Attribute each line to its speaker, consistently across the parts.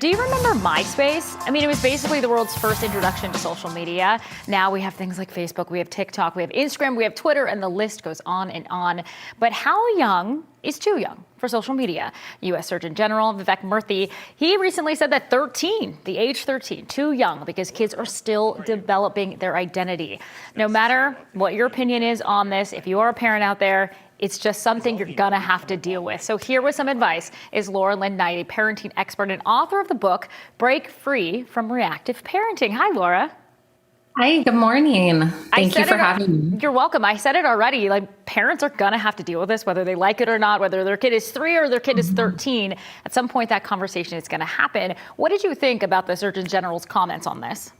Speaker 1: do you remember MySpace? I mean, it was basically the world's first introduction to social media. Now we have things like Facebook, we have TikTok, we have Instagram, we have Twitter, and the list goes on and on. But how young is too young for social media? U.S. Surgeon General Vivek Murthy, he recently said that the age 13, too young because kids are still developing their identity. No matter what your opinion is on this, if you are a parent out there, it's just something you're gonna have to deal with. So here with some advice is Laura Linn Knight, a parenting expert and author of the book, Break Free from Reactive Parenting. Hi, Laura.
Speaker 2: Hi, good morning. Thank you for having me.
Speaker 1: You're welcome. I said it already, like parents are gonna have to deal with this, whether they like it or not, whether their kid is 3 or their kid is 13. At some point that conversation is gonna happen. What did you think about the Surgeon General's comments on this?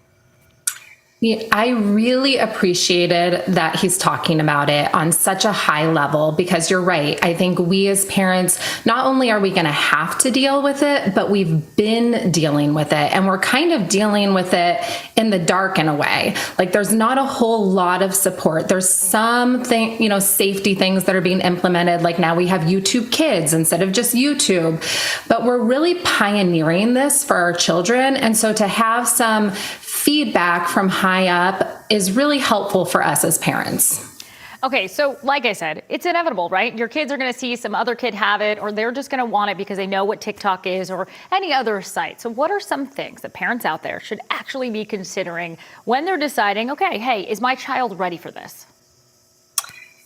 Speaker 2: Yeah, I really appreciated that he's talking about it on such a high level because you're right. I think we as parents, not only are we going to have to deal with it, but we've been dealing with it and we're kind of dealing with it in the dark in a way. Like there's not a whole lot of support. There's some safety things that are being implemented. Like now we have YouTube Kids instead of just YouTube, but we're really pioneering this for our children. And so to have some feedback from high up is really helpful for us as parents.
Speaker 1: Okay, so like I said, it's inevitable, right? Your kids are going to see some other kid have it, or they're just going to want it because they know what TikTok is or any other site. So what are some things that parents out there should actually be considering when they're deciding, okay, hey, is my child ready for this?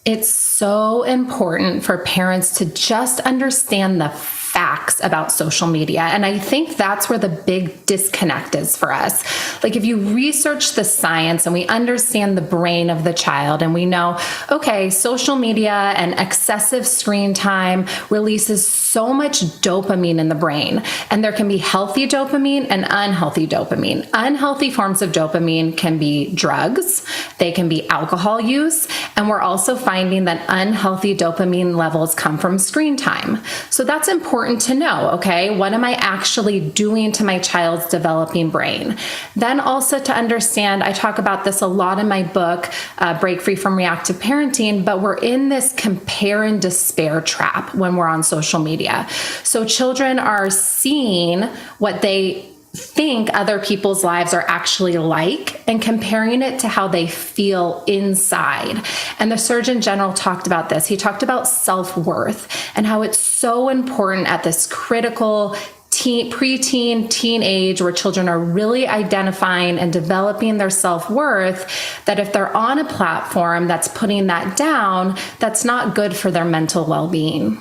Speaker 2: It's so important for parents to just understand the facts about social media. And I think that's where the big disconnect is for us. Like if you research the science and we understand the brain of the child and we know, okay, social media and excessive screen time releases so much dopamine in the brain. And there can be healthy dopamine and unhealthy dopamine. Unhealthy forms of dopamine can be drugs, they can be alcohol use, and we're also finding that unhealthy dopamine levels come from screen time. So that's important to know, okay? What am I actually doing to my child's developing brain? Then also to understand, I talk about this a lot in my book, Break Free from Reactive Parenting, but we're in this compare and despair trap when we're on social media. So children are seeing what they think other people's lives are actually like and comparing it to how they feel inside. And the Surgeon General talked about this. He talked about self-worth and how it's so important at this critical preteen, teen age where children are really identifying and developing their self-worth, that if they're on a platform that's putting that down, that's not good for their mental well-being.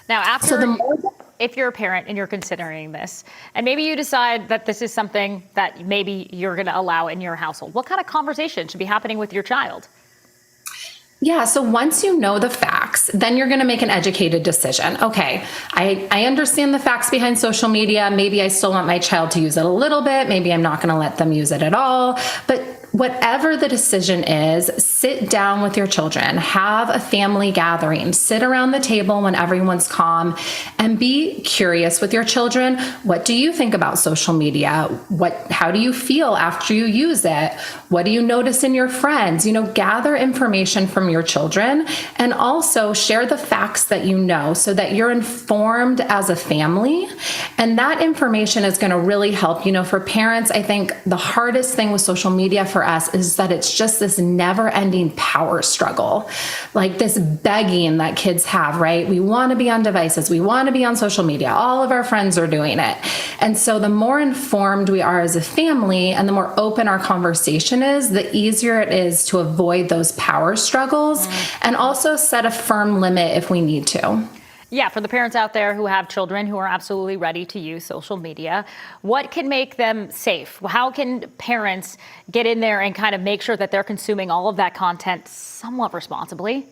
Speaker 1: Now, if you're a parent and you're considering this, and maybe you decide that this is something that maybe you're going to allow in your household, what kind of conversation should be happening with your child?
Speaker 2: Yeah, so once you know the facts, then you're going to make an educated decision. Okay, I understand the facts behind social media. Maybe I still want my child to use it a little bit. Maybe I'm not going to let them use it at all. But whatever the decision is, sit down with your children, have a family gathering, sit around the table when everyone's calm, and be curious with your children. What do you think about social media? How do you feel after you use it? What do you notice in your friends? Gather information from your children and also share the facts that you know so that you're informed as a family. And that information is going to really help. For parents, I think the hardest thing with social media for us is that it's just this never-ending power struggle, like this begging that kids have, right? We want to be on devices. We want to be on social media. All of our friends are doing it. And so the more informed we are as a family and the more open our conversation is, the easier it is to avoid those power struggles and also set a firm limit if we need to.
Speaker 1: Yeah, for the parents out there who have children who are absolutely ready to use social media, what can make them safe? How can parents get in there and kind of make sure that they're consuming all of that content somewhat responsibly?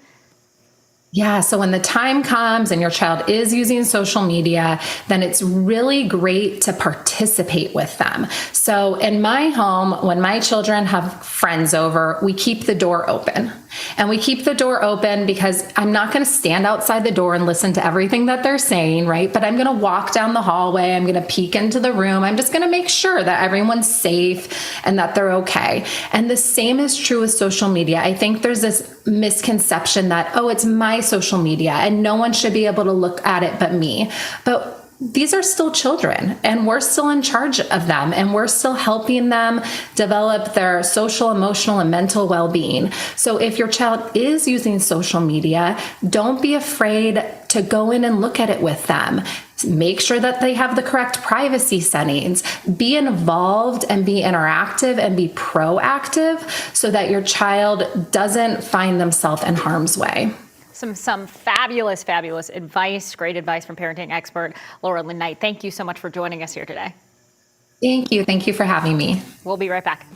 Speaker 2: Yeah, so when the time comes and your child is using social media, then it's really great to participate with them. So in my home, when my children have friends over, we keep the door open. And we keep the door open because I'm not going to stand outside the door and listen to everything that they're saying, right? But I'm going to walk down the hallway. I'm going to peek into the room. I'm just going to make sure that everyone's safe and that they're okay. And the same is true with social media. I think there's this misconception that, oh, it's my social media and no one should be able to look at it but me. But these are still children and we're still in charge of them and we're still helping them develop their social, emotional, and mental well-being. So if your child is using social media, don't be afraid to go in and look at it with them. Make sure that they have the correct privacy settings. Be involved and be interactive and be proactive so that your child doesn't find themselves in harm's way.
Speaker 1: Some fabulous advice, great advice from parenting expert Laura Linn Knight. Thank you so much for joining us here today.
Speaker 2: Thank you. Thank you for having me.
Speaker 1: We'll be right back.